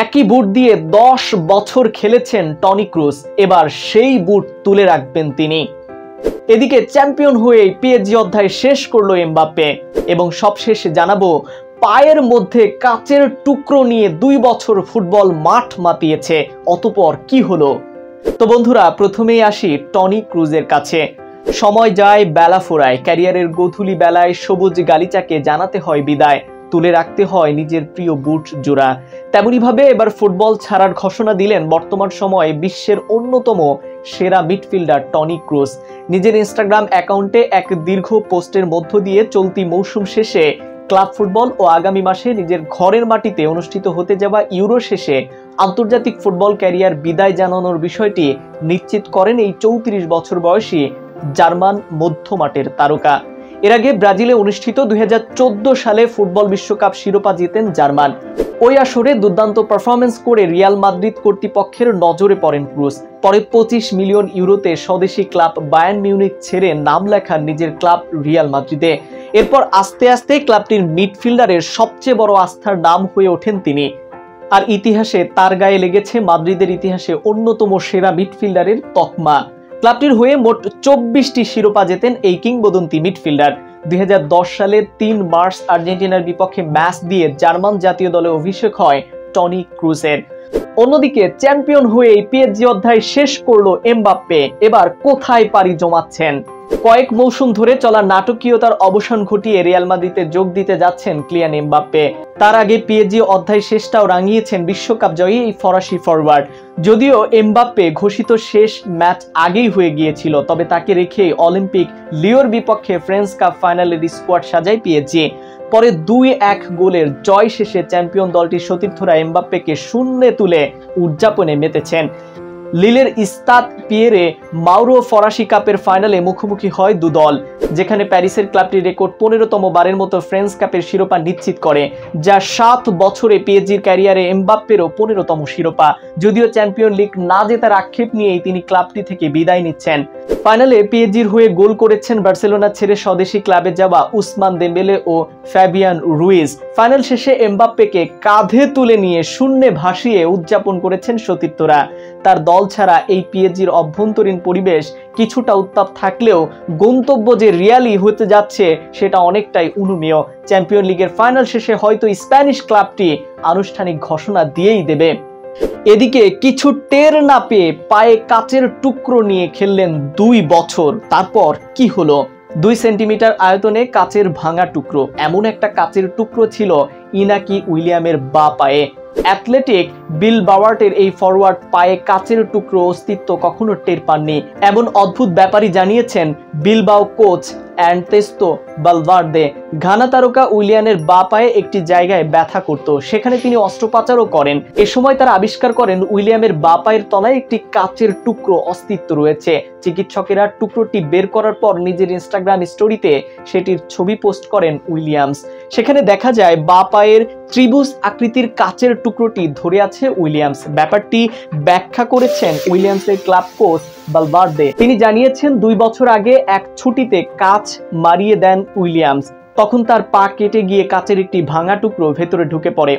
একই বুট দিয়ে 10 বছর খেলেছেন টনি ক্রুস, এবার সেই বুট তুলে রাখবেন তিনি। এদিকে চ্যাম্পিয়ন হয়ে পিএসজি অধ্যায় শেষ করলো এমবাপ্পে, এবং সবশেষে জানাবো পায়ের মধ্যে কাচের টুকরো নিয়ে 2 বছর ফুটবল মাঠ মাতিয়েছে, অতঃপর কি হলো। তো বন্ধুরা, প্রথমেই আসি টনি ক্রুজের কাছে। সময় যায়, বেলা ফোরায়, ক্যারিয়ারের গোধূলি বেলায় সবুজ গালিচাকে জানাতে হয় বিদায়, তুলে রাখতে হয় নিজের প্রিয় বুট জোড়া। তেমনিভাবে এবার ফুটবল ছাড়ার ঘোষণা দিলেন বর্তমান সময়ে বিশ্বের অন্যতম সেরা মিডফিল্ডার টনি ক্রুস। নিজের ইনস্টাগ্রাম অ্যাকাউন্টে এক দীর্ঘ পোস্টের মধ্য দিয়ে চলতি মৌসুম শেষে ক্লাব ফুটবল ও আগামী মাসে নিজের ঘরের মাটিতে অনুষ্ঠিত হতে যাওয়া ইউরো শেষে আন্তর্জাতিক ফুটবল ক্যারিয়ার বিদায় জানানোর বিষয়টি নিশ্চিত করেন এই 34 বছর বয়সী জার্মান মধ্যমাঠের তারকা। এর আগে ব্রাজিলে অনুষ্ঠিত 2014 সালে ফুটবল বিশ্বকাপ শিরোপা জিতেন জার্মান। ওই আসরে দুর্দান্ত পারফরমেন্স করে রিয়াল মাদ্রিদ কর্তৃপক্ষের নজরে পড়েন ক্রুস। পরে 25 মিলিয়ন ইউরোতে স্বদেশি ক্লাব বায়ার্ন মিউনিখ ছেড়ে নাম লেখান নিজের ক্লাব রিয়াল মাদ্রিদে। এরপর আস্তে আস্তে ক্লাবটির মিডফিল্ডারের সবচেয়ে বড় আস্থার নাম হয়ে ওঠেন তিনি। আর ইতিহাসে তার গায়ে লেগেছে মাদ্রিদের ইতিহাসে অন্যতম সেরা মিডফিল্ডারের তকমা। ক্লাবটির হয়ে মোট 24টি শিরোপা জেতেন এই কিংবদন্তি মিডফিল্ডার। 2010 সালের 3 মার্চ আর্জেন্টিনার বিপক্ষে ম্যাচ দিয়ে জার্মান জাতীয় দলে অভিষেক হয় টনি ক্রুসের। অন্যদিকে চ্যাম্পিয়ন হয়ে পিএসজি অধ্যায় শেষ করলো এমবাপ্পে, এবার কোথায় পাড়ি জমাচ্ছেন। কয়েক মৌসুম ধরে চলা নাটকীয়তার অবসান ঘটিয়ে রিয়াল মাদ্রিদে যোগ দিতে যাচ্ছেন কিলিয়ান এমবাপ্পে। তার আগে পিএসজি অধ্যায় শেষটাও রাঙিয়েছেন বিশ্বকাপ জয়ী এই ফরাসি ফরওয়ার্ড। যদিও এমবাপ্পে ঘোষিত শেষ ম্যাচ আগেই হয়ে গিয়েছিল, তবে তাকে রেখে অলিম্পিক লিওর বিপক্ষে ফ্রেঞ্চ কাপ ফাইনালের স্কোয়াড সাজায় পিএসজি। পরে 2-1 গোলের জয় শেষে চ্যাম্পিয়ন দলটির সতীর্থরা এমবাপ্পেকে শূন্যে তুলে উদযাপনে মেতেছেন। লিলের ইস্তাদ পিয়েরে মাউরো ফরাসি কাপের ফাইনালে মুখোমুখি হয় দু দল, যেখানে প্যারিসের ক্লাবটি রেকর্ড 15তম বারের মতো ফ্রেঞ্চ কাপের শিরোপা নিশ্চিত করে, যা 7 বছরে পিএসজির ক্যারিয়ারে এমবাপ্পেরও 15তম শিরোপা। যদিও চ্যাম্পিয়ন লিগ না জেতার আক্ষেপ নিয়েই তিনি ক্লাবটি থেকে বিদায় নিচ্ছেন। ফাইনালে পিএসজির হয়ে গোল করেছেন বার্সেলোনা ছেড়ে স্বদেশি ক্লাবে যাওয়া উসমান দেম্বেলে ও ফ্যাবিয়ান রুইজ। ফাইনাল শেষে এমবাপ্পেকে কাঁধে তুলে নিয়ে শূন্যে ভাসিয়ে উদযাপন করেছেন সতীর্থরা। তার দল ছাড়া এই পিএসজির অভ্যন্তরীণ পরিবেশ কিছুটা উত্তাপ থাকলেও গন্তব্য যে রিয়ালি হতে যাচ্ছে সেটা অনেকটাই অনুমেয়। চ্যাম্পিয়ন লিগের ফাইনাল শেষে হয়তো স্প্যানিশ ক্লাবটি আনুষ্ঠানিক ঘোষণা দিয়েই দেবে। এদিকে কিছু টের না পেয়ে পায়ে কাচের টুকরো নিয়ে খেললেন 2 বছর, তারপর কি হলো। 2 সেন্টিমিটার আয়তনে কাচের ভাঙা টুকরো, এমন একটা কাচের টুকরো ছিল ইনাকি উইলিয়ামের বা পায়ে। অ্যাথলেটিক বিলবাওয়ার্টের এই ফরওয়ার্ড পায়ে কাচের টুকরো অস্তিত্ব কখনো টের পাননি। এমন অদ্ভুত ব্যাপারই জানিয়েছেন বিলবাও কোচ অ্যান্তেস্তো বালভার্দে। ঘানা তারকা উইলিয়ামের বা পায়ে একটি জায়গায় ব্যথা করত, সেখানে তিনি অস্ত্রোপচারও করেন। এ সময় তারা আবিষ্কার করেন উইলিয়ামের বা পায়ের তলায় একটি কাচের টুকরো অস্তিত্ব রয়েছে। চিকিৎসকেরা টুকরোটি বের করার পর নিজের ইনস্টাগ্রাম স্টোরিতে সেটির ছবি পোস্ট করেন উইলিয়ামস। সেখানে দেখা যায় বা পায়ের ত্রিভুজ আকৃতির কাচের টুকরোটি ধরে আছে উইলিয়ামস। ব্যাপারটি ব্যাখ্যা করেছেন উইলিয়ামসের ক্লাব কোচ বালভার্দে। তিনি জানিয়েছেন 2 বছর আগে এক ছুটিতে কাচ মারিয়ে দেন উইলিয়ামস, তখন তার পা কেটে গিয়ে কাচের একটি ভাঙা টুকরো ভেতরে ঢুকে পড়ে।